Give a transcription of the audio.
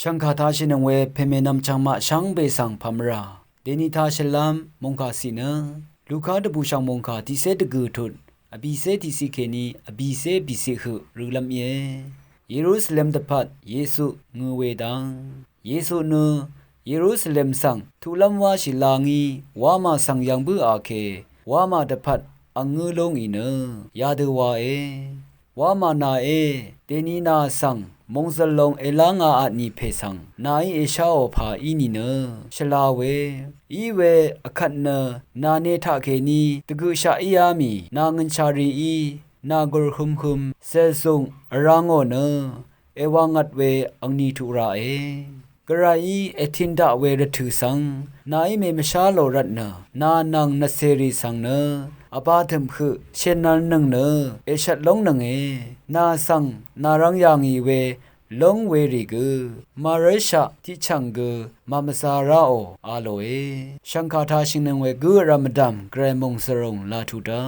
ช่างคาทาชินังเวเพเมนำจังมาช่างเบสังพัมราเดนิทาชลามมงคาสินะลูกาตบูช่างมงคาที่เซตกูทุนอบีเซที่สิเคนีอบีเซบิสิหุรูลัมเยเยรูซาเล็มตะพัดเยซูงูเวดังเยซูเนเยรูซาเล็มสังทุลัมวาชิลางีวามาสังยังบืออาเความาตะพัดอังงูลงอีเนยาดูวาเอวามานาเอเตนีนาสังมงซลงเอลางาอานีเพสังนายเอชาโอพาอีนีเนชลาเวอีเวอคันเนนาเนทาเคนีตะกุชาอียามีนางันชารีอีนากรคุมเซลซุงอรางโอเนเอวังัดเวอังนีทุราเอกระไรเอทินดาเวรทุสังนายเมมชาโลรัตเนนานังนัสเซรีสังเนอบาทึมคือเช่นนั้นนังเนเอชัดลงนังนาสังนารังยางอีเวลงเวริกมาเรชะที่ชังกมามสาราโออาโลเอชังคาทาชิงนังเวกุรามดัมเกรมงสรงลาทุดา